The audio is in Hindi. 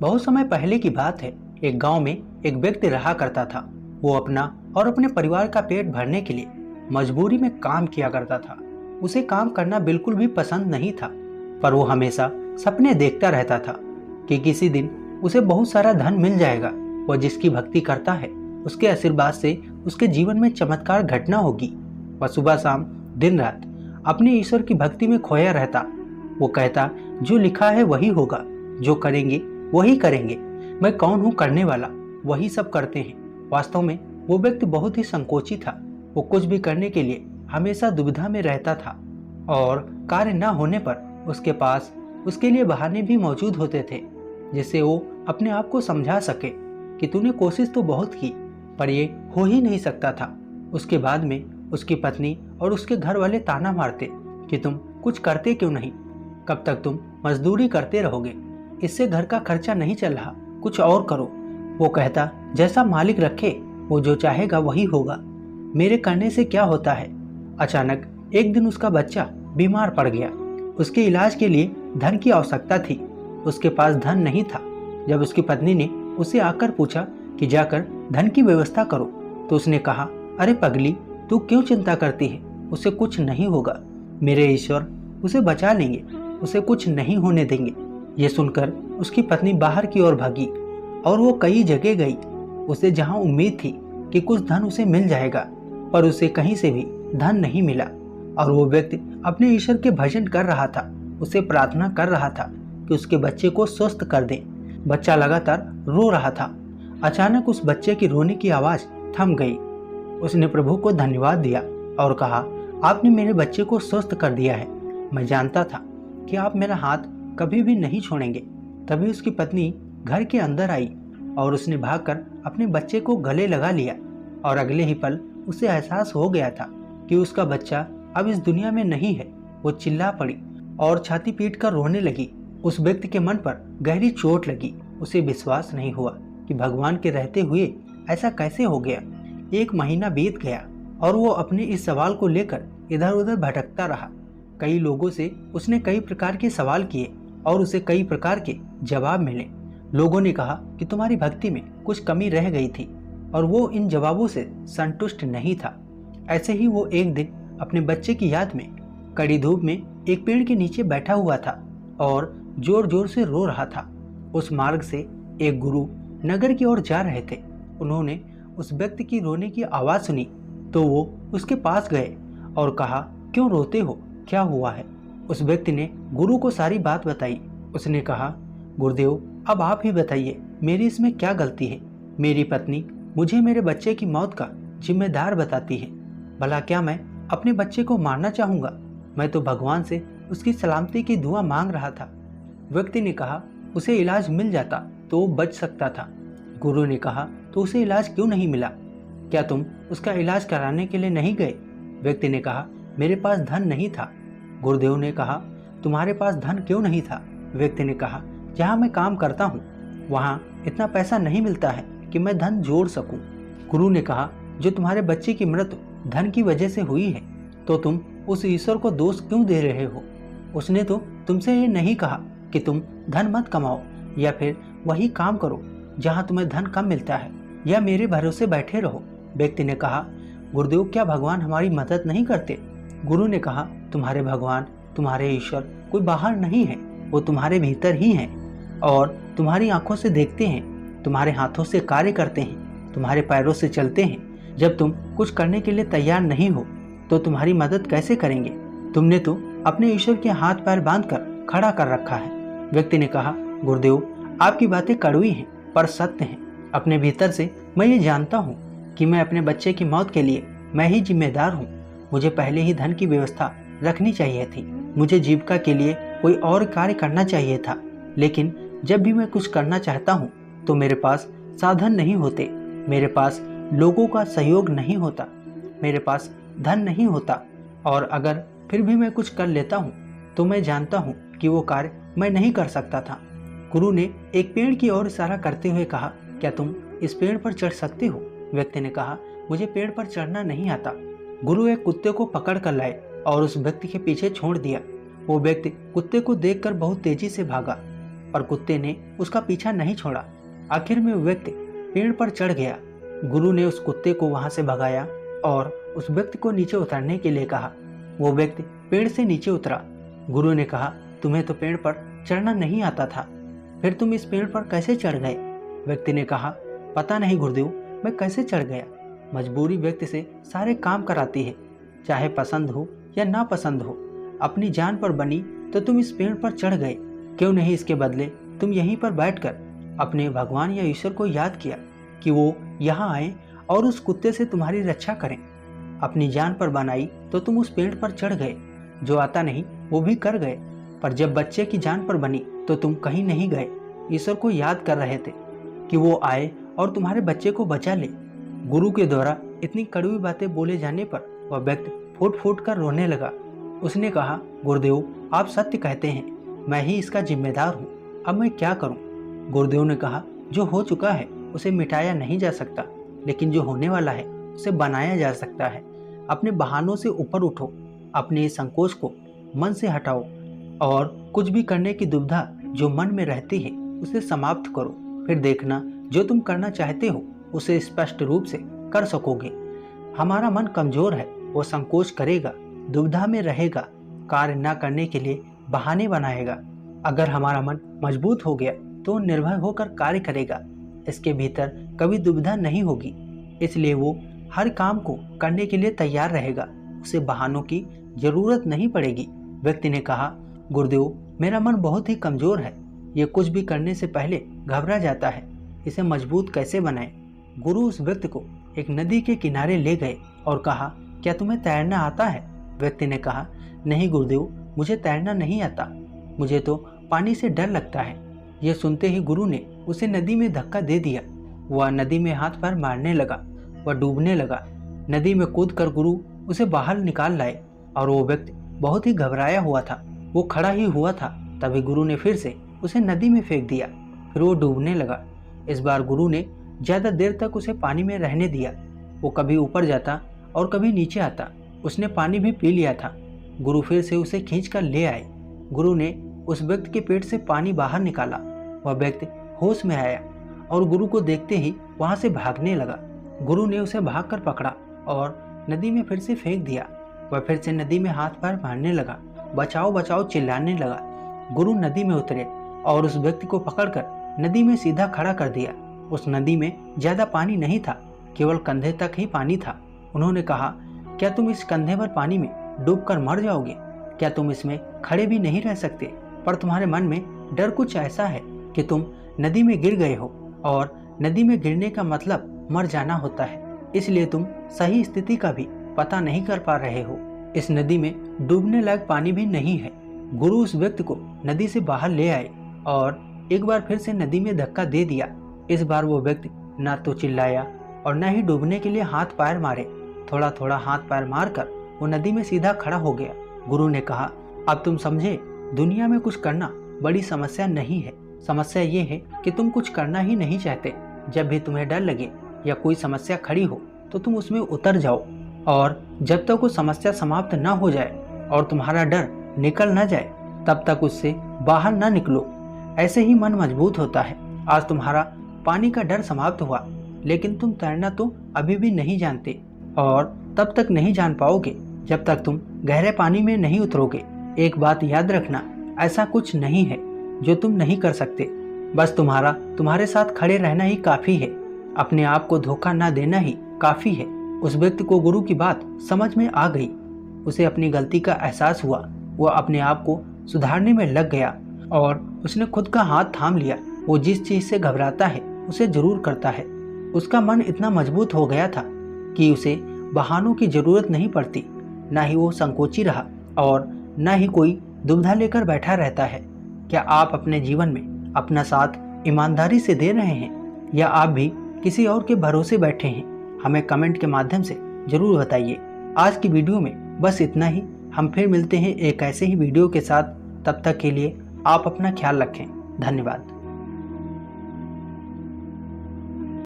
बहुत समय पहले की बात है। एक गांव में एक व्यक्ति रहा करता था। वो अपना और अपने परिवार का पेट भरने के लिए मजबूरी में काम किया करता था। उसे काम करना बिल्कुल भी पसंद नहीं था, पर वो हमेशा सपने देखता रहता था कि किसी दिन उसे बहुत सारा धन मिल जाएगा। वह जिसकी भक्ति करता है उसके आशीर्वाद से उसके जीवन में चमत्कार घटना होगी। वह सुबह शाम दिन रात अपने ईश्वर की भक्ति में खोया रहता। वो कहता, जो लिखा है वही होगा, जो करेंगे वही करेंगे, मैं कौन हूँ करने वाला, वही सब करते हैं। वास्तव में वो व्यक्ति बहुत ही संकोची था। वो कुछ भी करने के लिए हमेशा दुविधा में रहता था और कार्य न होने पर उसके पास उसके लिए बहाने भी मौजूद होते थे, जिससे वो अपने आप को समझा सके कि तूने कोशिश तो बहुत की पर ये हो ही नहीं सकता था। उसके बाद में उसकी पत्नी और उसके घर वाले ताना मारते कि तुम कुछ करते क्यों नहीं, कब तक तुम मजदूरी करते रहोगे, इससे घर का खर्चा नहीं चल रहा, कुछ और करो। वो कहता, जैसा मालिक रखे वो जो चाहेगा वही होगा, मेरे करने से क्या होता है। अचानक एक दिन उसका बच्चा बीमार पड़ गया। उसके इलाज के लिए धन की आवश्यकता थी। उसके पास धन नहीं था। जब उसकी पत्नी ने उसे आकर पूछा कि जाकर धन की व्यवस्था करो, तो उसने कहा, अरे पगली, तू क्यों चिंता करती है, उसे कुछ नहीं होगा, मेरे ईश्वर उसे बचा लेंगे, उसे कुछ नहीं होने देंगे। ये सुनकर उसकी पत्नी बाहर की ओर भागी और वो कई जगह गई। उसे जहां उम्मीद थी कि कुछ धन उसे मिल जाएगा, पर उसे कहीं से भी धन नहीं मिला। और वो व्यक्ति अपने ईश्वर के भजन कर रहा था, उसे प्रार्थना कर रहा था कि उसके बच्चे को स्वस्थ कर दे। बच्चा लगातार रो रहा था। अचानक उस बच्चे की रोने की आवाज थम गई। उसने प्रभु को धन्यवाद दिया और कहा, आपने मेरे बच्चे को स्वस्थ कर दिया है। मैं जानता था कि आप मेरा हाथ कभी भी नहीं छोड़ेंगे। तभी उसकी पत्नी घर के अंदर आई और उसने भागकर अपने बच्चे को गले लगा लिया। और अगले ही पल उसे एहसास हो गया था कि उसका बच्चा अब इस दुनिया में नहीं है। वो चिल्ला पड़ी और छाती पीट कर रोने लगी। उस व्यक्ति के मन पर गहरी चोट लगी। उसे विश्वास नहीं हुआ कि भगवान के रहते हुए ऐसा कैसे हो गया। एक महीना बीत गया और वो अपने इस सवाल को लेकर इधर उधर भटकता रहा। कई लोगों से उसने कई प्रकार के सवाल किए और उसे कई प्रकार के जवाब मिले। लोगों ने कहा कि तुम्हारी भक्ति में कुछ कमी रह गई थी, और वो इन जवाबों से संतुष्ट नहीं था। ऐसे ही वो एक दिन अपने बच्चे की याद में कड़ी धूप में एक पेड़ के नीचे बैठा हुआ था और जोर जोर से रो रहा था। उस मार्ग से एक गुरु नगर की ओर जा रहे थे। उन्होंने उस व्यक्ति की रोने की आवाज़ सुनी तो वो उसके पास गए और कहा, क्यों रोते हो, क्या हुआ है। उस व्यक्ति ने गुरु को सारी बात बताई। उसने कहा, गुरुदेव, अब आप ही बताइए, मेरी इसमें क्या गलती है। मेरी पत्नी मुझे मेरे बच्चे की मौत का जिम्मेदार बताती है। भला क्या मैं अपने बच्चे को मारना चाहूँगा? मैं तो भगवान से उसकी सलामती की दुआ मांग रहा था। व्यक्ति ने कहा, उसे इलाज मिल जाता तो वो बच सकता था। गुरु ने कहा, तो उसे इलाज क्यों नहीं मिला? क्या तुम उसका इलाज कराने के लिए नहीं गए? व्यक्ति ने कहा, मेरे पास धन नहीं था। गुरुदेव ने कहा, तुम्हारे पास धन क्यों नहीं था? व्यक्ति ने कहा, जहाँ मैं काम करता हूँ वहाँ इतना पैसा नहीं मिलता है कि मैं धन जोड़ सकूं। गुरु ने कहा, जो तुम्हारे बच्चे की मृत्यु धन की वजह से हुई है, तो तुम उस ईश्वर को दोष क्यों दे रहे हो? उसने तो तुमसे ये नहीं कहा कि तुम धन मत कमाओ या फिर वही काम करो जहाँ तुम्हें धन कम मिलता है, या मेरे भरोसे बैठे रहो। व्यक्ति ने कहा, गुरुदेव, क्या भगवान हमारी मदद नहीं करते? गुरु ने कहा, तुम्हारे भगवान, तुम्हारे ईश्वर कोई बाहर नहीं है, वो तुम्हारे भीतर ही हैं और तुम्हारी आंखों से देखते हैं, तुम्हारे हाथों से कार्य करते हैं, तुम्हारे पैरों से चलते हैं। जब तुम कुछ करने के लिए तैयार नहीं हो तो तुम्हारी मदद कैसे करेंगे? तुमने तो अपने ईश्वर के हाथ पैर बांधकर खड़ा कर रखा है। व्यक्ति ने कहा, गुरुदेव, आपकी बातें कड़वी हैं पर सत्य हैं। अपने भीतर से मैं ये जानता हूँ कि मैं अपने बच्चे की मौत के लिए मैं ही जिम्मेदार हूँ। मुझे पहले ही धन की व्यवस्था रखनी चाहिए थी। मुझे जीविका के लिए कोई और कार्य करना चाहिए था। लेकिन जब भी मैं कुछ करना चाहता हूँ तो मेरे पास साधन नहीं होते, मेरे पास लोगों का सहयोग नहीं होता, मेरे पास धन नहीं होता, और अगर फिर भी मैं कुछ कर लेता हूँ तो मैं जानता हूँ कि वो कार्य मैं नहीं कर सकता था। गुरु ने एक पेड़ की ओर इशारा करते हुए कहा, क्या तुम इस पेड़ पर चढ़ सकते हो? व्यक्ति ने कहा, मुझे पेड़ पर चढ़ना नहीं आता। गुरु एक कुत्ते को पकड़ कर लाए और उस व्यक्ति के पीछे छोड़ दिया। वो व्यक्ति कुत्ते को देखकर बहुत तेजी से भागा पर कुत्ते ने उसका पीछा नहीं छोड़ा। आखिर में वो व्यक्ति पेड़ पर चढ़ गया। गुरु ने उस कुत्ते को वहां से भगाया और उस व्यक्ति को नीचे उतरने के लिए कहा। वो व्यक्ति पेड़ से नीचे उतरा। गुरु ने कहा, तुम्हें तो पेड़ पर चढ़ना नहीं आता था, फिर तुम इस पेड़ पर कैसे चढ़ गए? व्यक्ति ने कहा, पता नहीं गुरुदेव, मैं कैसे चढ़ गया। मजबूरी व्यक्ति से सारे काम कराती है, चाहे पसंद हो या ना पसंद हो। अपनी जान पर बनी तो तुम इस पेड़ पर चढ़ गए, क्यों नहीं इसके बदले तुम यहीं पर बैठकर अपने भगवान या ईश्वर को याद किया कि वो यहाँ आए और उस कुत्ते से तुम्हारी रक्षा करें। अपनी जान पर बनाई तो तुम उस पेड़ पर चढ़ गए, जो आता नहीं वो भी कर गए, पर जब बच्चे की जान पर बनी तो तुम कहीं नहीं गए, ईश्वर को याद कर रहे थे कि वो आए और तुम्हारे बच्चे को बचा ले। गुरु के द्वारा इतनी कड़वी बातें बोले जाने पर वह व्यक्ति फूट फूट कर रोने लगा। उसने कहा, गुरुदेव, आप सत्य कहते हैं, मैं ही इसका जिम्मेदार हूँ, अब मैं क्या करूँ? गुरुदेव ने कहा, जो हो चुका है उसे मिटाया नहीं जा सकता, लेकिन जो होने वाला है उसे बनाया जा सकता है। अपने बहानों से ऊपर उठो, अपने संकोच को मन से हटाओ और कुछ भी करने की दुविधा जो मन में रहती है उसे समाप्त करो। फिर देखना जो तुम करना चाहते हो उसे स्पष्ट रूप से कर सकोगे। हमारा मन कमजोर है, वो संकोच करेगा, दुविधा में रहेगा, कार्य न करने के लिए बहाने बनाएगा। अगर हमारा मन मजबूत हो गया तो निर्भय होकर कार्य करेगा, इसके भीतर कभी दुविधा नहीं होगी, इसलिए वो हर काम को करने के लिए तैयार रहेगा, उसे बहानों की जरूरत नहीं पड़ेगी। व्यक्ति ने कहा, गुरुदेव, मेरा मन बहुत ही कमजोर है, ये कुछ भी करने से पहले घबरा जाता है, इसे मजबूत कैसे बनाएं? गुरु उस व्यक्ति को एक नदी के किनारे ले गए और कहा, क्या तुम्हें तैरना आता है? व्यक्ति ने कहा, नहीं गुरुदेव, मुझे तैरना नहीं आता, मुझे तो पानी से डर लगता है। यह सुनते ही गुरु ने उसे नदी में धक्का दे दिया। वह नदी में हाथ पैर मारने लगा, वह डूबने लगा। नदी में कूदकर गुरु उसे बाहर निकाल लाए और वो व्यक्ति बहुत ही घबराया हुआ था। वो खड़ा ही हुआ था, तभी गुरु ने फिर से उसे नदी में फेंक दिया। फिर वो डूबने लगा। इस बार गुरु ने ज़्यादा देर तक उसे पानी में रहने दिया। वो कभी ऊपर जाता और कभी नीचे आता। उसने पानी भी पी लिया था। गुरु फिर से उसे खींच कर ले आए। गुरु ने उस व्यक्ति के पेट से पानी बाहर निकाला। वह व्यक्ति होश में आया और गुरु को देखते ही वहाँ से भागने लगा। गुरु ने उसे भागकर पकड़ा और नदी में फिर से फेंक दिया। वह फिर से नदी में हाथ पैर मारने लगा, बचाओ बचाओ चिल्लाने लगा। गुरु नदी में उतरे और उस व्यक्ति को पकड़कर नदी में सीधा खड़ा कर दिया। उस नदी में ज़्यादा पानी नहीं था, केवल कंधे तक ही पानी था। उन्होंने कहा, क्या तुम इस कंधे भर पानी में डूबकर मर जाओगे? क्या तुम इसमें खड़े भी नहीं रह सकते? पर तुम्हारे मन में डर कुछ ऐसा है कि तुम नदी में गिर गए हो, और नदी में गिरने का मतलब मर जाना होता है, इसलिए तुम सही स्थिति का भी पता नहीं कर पा रहे हो। इस नदी में डूबने लायक पानी भी नहीं है। गुरु उस व्यक्ति को नदी से बाहर ले आए और एक बार फिर से नदी में धक्का दे दिया। इस बार वो व्यक्ति ना तो चिल्लाया और ना ही डूबने के लिए हाथ पैर मारे। थोड़ा थोड़ा हाथ पैर मारकर वो नदी में सीधा खड़ा हो गया। गुरु ने कहा, अब तुम समझे, दुनिया में कुछ करना बड़ी समस्या नहीं है। समस्या ये है कि तुम कुछ करना ही नहीं चाहते। जब भी तुम्हें डर लगे या कोई समस्या खड़ी हो तो तुम उसमें उतर जाओ, और जब तक वो समस्या समाप्त ना हो जाए और तुम्हारा डर निकल ना जाए तब तक उससे बाहर ना निकलो। ऐसे ही मन मजबूत होता है। आज तुम्हारा पानी का डर समाप्त हुआ, लेकिन तुम तैरना तो अभी भी नहीं जानते, और तब तक नहीं जान पाओगे जब तक तुम गहरे पानी में नहीं उतरोगे। एक बात याद रखना, ऐसा कुछ नहीं है जो तुम नहीं कर सकते। बस तुम्हारे साथ खड़े रहना ही काफ़ी है। अपने आप को धोखा ना देना ही काफ़ी है। उस व्यक्ति को गुरु की बात समझ में आ गई। उसे अपनी गलती का एहसास हुआ। वह अपने आप को सुधारने में लग गया और उसने खुद का हाथ थाम लिया। वो जिस चीज़ से घबराता है उसे जरूर करता है। उसका मन इतना मजबूत हो गया था कि उसे बहानों की जरूरत नहीं पड़ती। ना ही वो संकोची रहा और ना ही कोई दुविधा लेकर बैठा रहता है। क्या आप अपने जीवन में अपना साथ ईमानदारी से दे रहे हैं, या आप भी किसी और के भरोसे बैठे हैं? हमें कमेंट के माध्यम से जरूर बताइए। आज की वीडियो में बस इतना ही। हम फिर मिलते हैं एक ऐसे ही वीडियो के साथ। तब तक के लिए आप अपना ख्याल रखें। धन्यवाद।